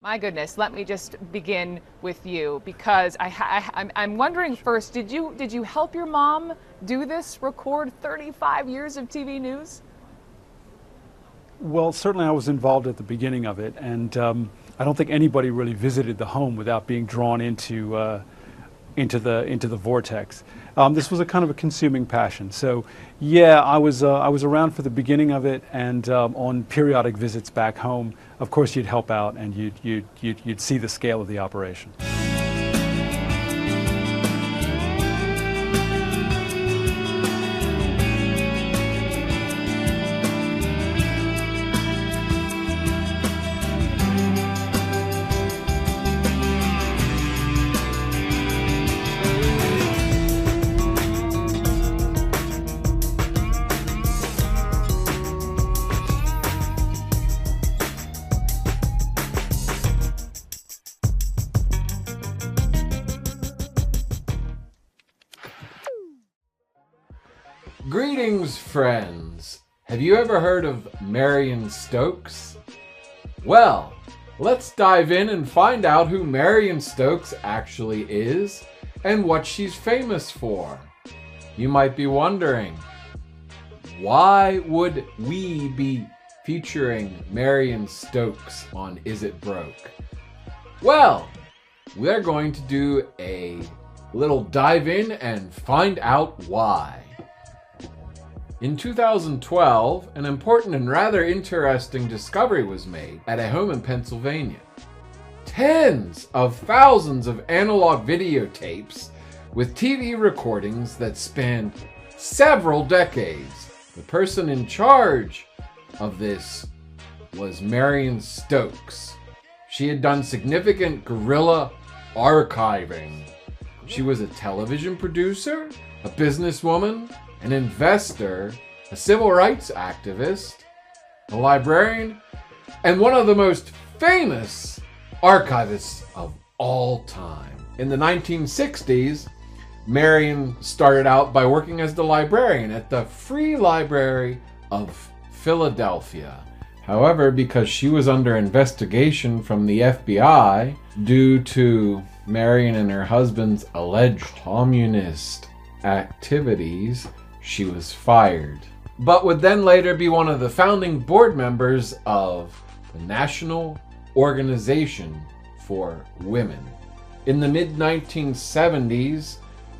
My goodness, let me just begin with you because I'm wondering first, did you help your mom do this, record 35 years of TV news? Well, certainly I was involved at the beginning of it, and I don't think anybody really visited the home without being drawn into the vortex. This was a kind of a consuming passion. So, yeah, I was around for the beginning of it, and on periodic visits back home, of course, you'd help out, and you'd see the scale of the operation. Greetings, friends! Have you ever heard of Marian Stokes? Well, let's dive in and find out who Marian Stokes actually is and what she's famous for. You might be wondering, why would we be featuring Marian Stokes on Is It Broke? Well, we're going to do a little dive in and find out why. In 2012, an important and rather interesting discovery was made at a home in Pennsylvania. Tens of thousands of analog videotapes with TV recordings that spanned several decades. The person in charge of this was Marian Stokes. She had done significant guerrilla archiving. She was a television producer, a businesswoman, an investor, a civil rights activist, a librarian, and one of the most famous archivists of all time. In the 1960s, Marian started out by working as the librarian at the Free Library of Philadelphia. However, because she was under investigation from the FBI due to Marian and her husband's alleged communist activities, she was fired, but would then later be one of the founding board members of the National Organization for Women. In the mid-1970s,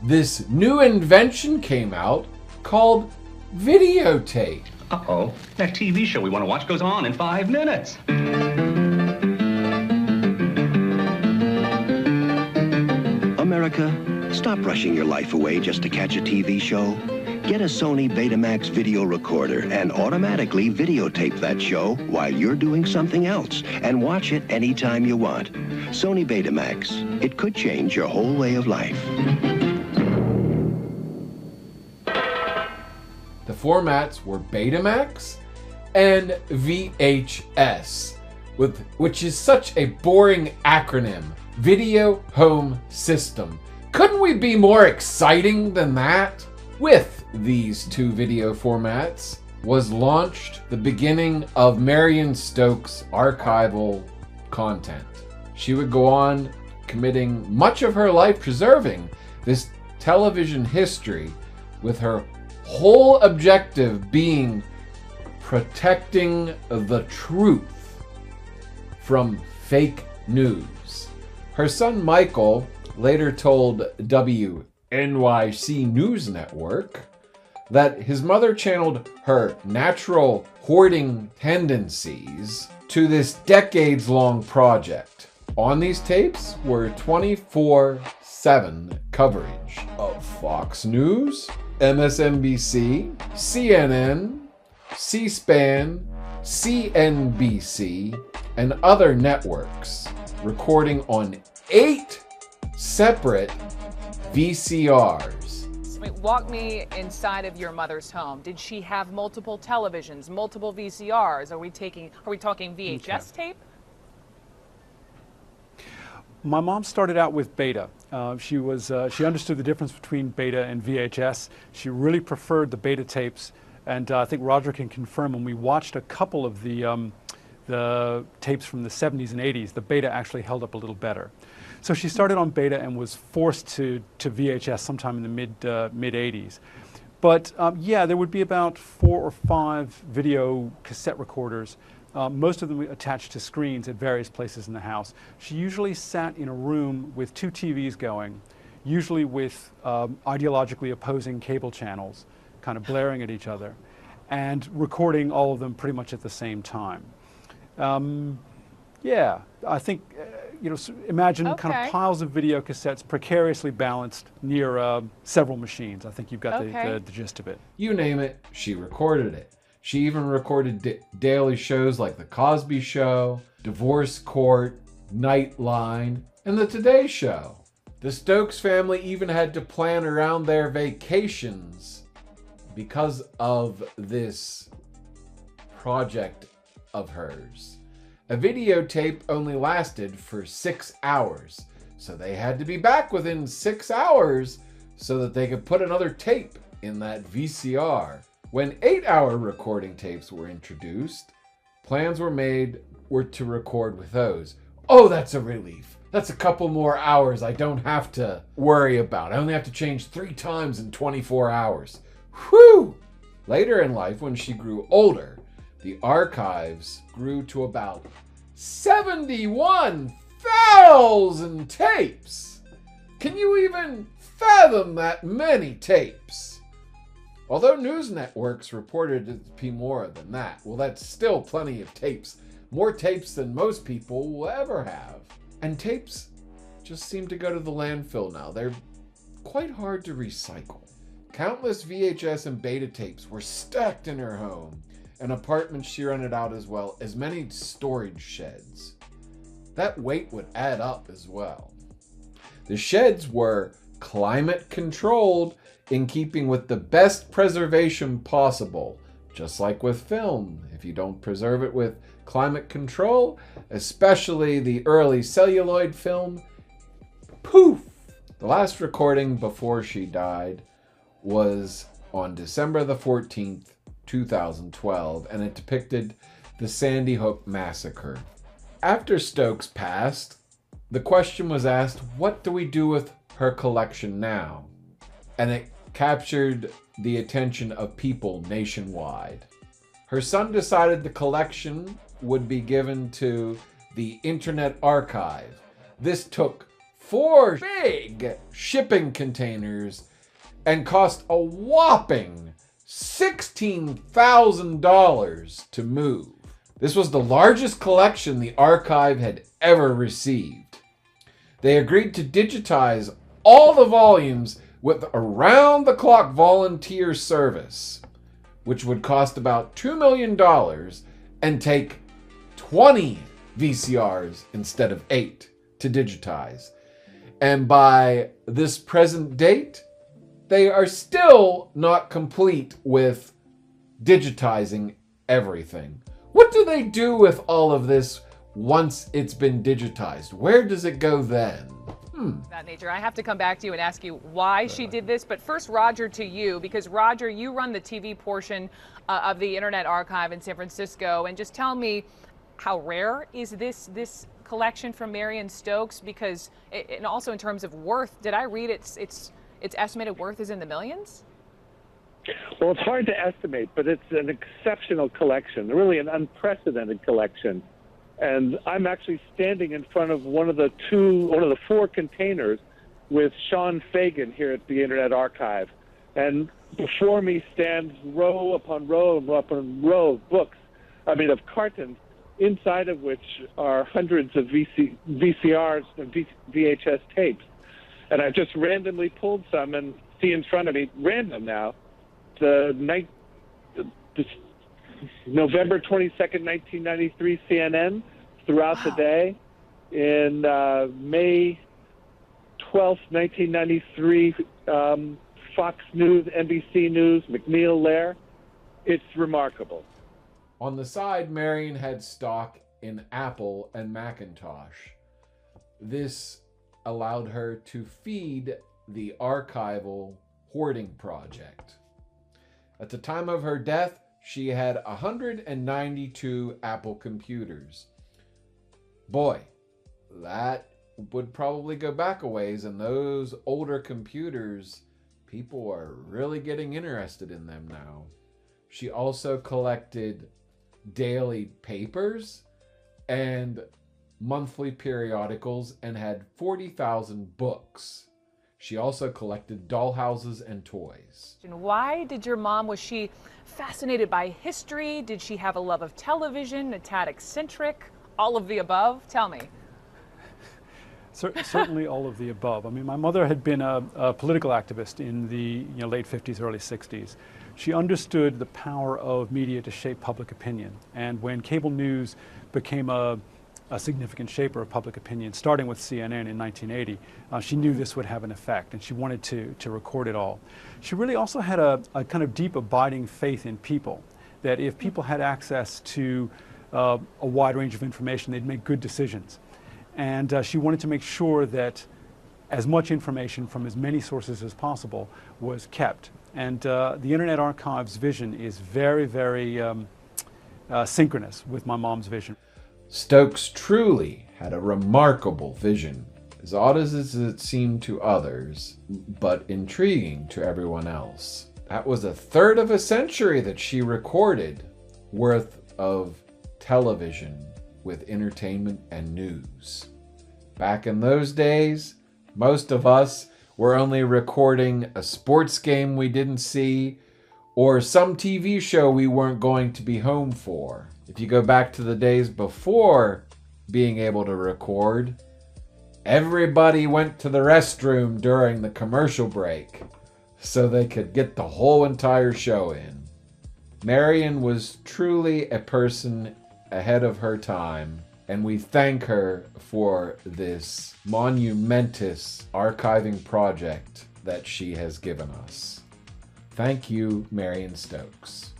this new invention came out called videotape. Uh-oh, that TV show we want to watch goes on in 5 minutes. America, stop rushing your life away just to catch a TV show. Get a Sony Betamax video recorder and automatically videotape that show while you're doing something else and watch it anytime you want. Sony Betamax. It could change your whole way of life. The formats were Betamax and VHS, which is such a boring acronym. Video Home System. Couldn't we be more exciting than that? With these two video formats was launched the beginning of Marian Stokes' archival content. She would go on committing much of her life preserving this television history, with her whole objective being protecting the truth from fake news. Her son Michael later told WNYC News Network that his mother channeled her natural hoarding tendencies to this decades-long project. On these tapes were 24/7 coverage of Fox News, MSNBC, CNN, C-SPAN, CNBC, and other networks, recording on 8 separate VCRs. Walk me inside of your mother's home. Did she have multiple televisions, multiple VCRs? Are we talking VHS tape? My mom started out with Beta. She understood the difference between Beta and VHS. She really preferred the Beta tapes, and I think Roger can confirm when we watched a couple of the the tapes from the 70s and 80s, the beta actually held up a little better. So she started on beta and was forced to VHS sometime in the mid 80s. But yeah, there would be about 4 or 5 video cassette recorders, most of them attached to screens at various places in the house. She usually sat in a room with 2 TVs going, usually with ideologically opposing cable channels, kind of blaring at each other, and recording all of them pretty much at the same time. Yeah, I think, you know, imagine kind of piles of video cassettes precariously balanced near several machines. I think you've got the gist of it. You name it, she recorded it. She even recorded daily shows like The Cosby Show, Divorce Court, Nightline, and The Today Show. The Stokes family even had to plan around their vacations because of this project of hers. A videotape only lasted for 6 hours, so they had to be back within 6 hours so that they could put another tape in that VCR. When 8-hour recording tapes were introduced, plans were made to record with those. Oh, that's a relief. That's a couple more hours I don't have to worry about. I only have to change 3 times in 24 hours. Whew! Later in life, when she grew older, the archives grew to about 71,000 tapes. Can you even fathom that many tapes? Although news networks reported it to be more than that, well, that's still plenty of tapes. More tapes than most people will ever have. And tapes just seem to go to the landfill now. They're quite hard to recycle. Countless VHS and beta tapes were stacked in her home. An apartment she rented out, as well as many storage sheds. That weight would add up as well. The sheds were climate controlled in keeping with the best preservation possible. Just like with film, if you don't preserve it with climate control, especially the early celluloid film, poof! The last recording before she died was on December the 14th, 2012, and it depicted the Sandy Hook massacre. After Stokes passed, the question was asked, what do we do with her collection now? And it captured the attention of people nationwide. Her son decided the collection would be given to the Internet Archive. This took 4 big shipping containers and cost a whopping $16,000 to move. This was the largest collection the archive had ever received. They agreed to digitize all the volumes with around-the-clock volunteer service, which would cost about $2 million and take 20 VCRs instead of 8 to digitize. And by this present date, they are still not complete with digitizing everything. What do they do with all of this once it's been digitized? Where does it go then? That nature. I have to come back to you and ask you why she did this. But first, Roger, to you, because Roger, you run the TV portion of the Internet Archive in San Francisco, and just tell me, how rare is this collection from Marian Stokes? Because, and also in terms of worth, did I read its estimated worth is in the millions? Well, it's hard to estimate, but it's an exceptional collection, really an unprecedented collection. And I'm actually standing in front of one of the 4 containers with Sean Fagan here at the Internet Archive. And before me stands row upon row upon row of books, of cartons, inside of which are hundreds of VCRs and VHS tapes. And I've just randomly pulled some and see in front of me, random now, November 22nd, 1993 CNN throughout the day. In May 12th, 1993, Fox News, NBC News, McNeil Lair. It's remarkable. On the side, Marian had stock in Apple and Macintosh. This allowed her to feed the archival hoarding project. At the time of her death, she had 192 Apple computers. Boy, that would probably go back a ways, and those older computers, people are really getting interested in them now. She also collected daily papers and monthly periodicals and had 40,000 books. She also collected dollhouses and toys. Why did your mom, was she fascinated by history? Did she have a love of television, a tad eccentric? All of the above? Tell me. Certainly all of the above. I mean, my mother had been a political activist in the late 50s, early 60s. She understood the power of media to shape public opinion. And when cable news became a significant shaper of public opinion, starting with CNN in 1980, she knew this would have an effect, and she wanted to record it all. She really also had a kind of deep, abiding faith in people, that if people had access to a wide range of information, they'd make good decisions. And she wanted to make sure that as much information from as many sources as possible was kept. And the Internet Archive's vision is very, very synchronous with my mom's vision. Stokes truly had a remarkable vision, as odd as it seemed to others, but intriguing to everyone else. That was 1/3 of a century that she recorded worth of television with entertainment and news. Back in those days, most of us were only recording a sports game we didn't see or some TV show we weren't going to be home for. If you go back to the days before being able to record, everybody went to the restroom during the commercial break so they could get the whole entire show in. Marian was truly a person ahead of her time, and we thank her for this monumentous archiving project that she has given us. Thank you, Marian Stokes.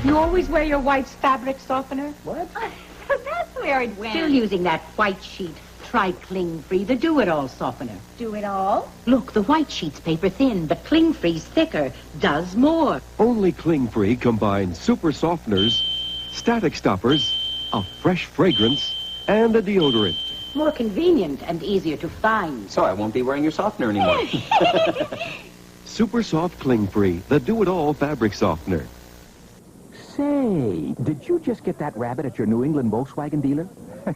Always wear your wife's fabric softener? What? That's where it went. Still using that white sheet. Try Cling-Free, the Do-It-All softener. Do it all? Look, the white sheet's paper thin, but Cling-Free's thicker, does more. Only Cling-Free combines super softeners, static stoppers, a fresh fragrance, and a deodorant. More convenient and easier to find. So I won't be wearing your softener anymore. Super Soft Cling-Free, the Do-It-All fabric softener. Say, did you just get that rabbit at your New England Volkswagen dealer?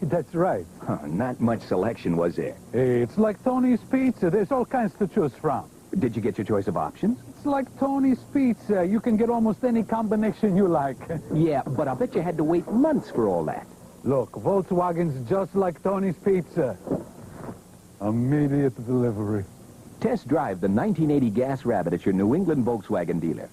That's right. Huh, not much selection, was there? Hey, it's like Tony's Pizza. There's all kinds to choose from. Did you get your choice of options? It's like Tony's Pizza. You can get almost any combination you like. Yeah, but I bet you had to wait months for all that. Look, Volkswagen's just like Tony's Pizza. Immediate delivery. Test drive the 1980 Gas Rabbit at your New England Volkswagen dealer.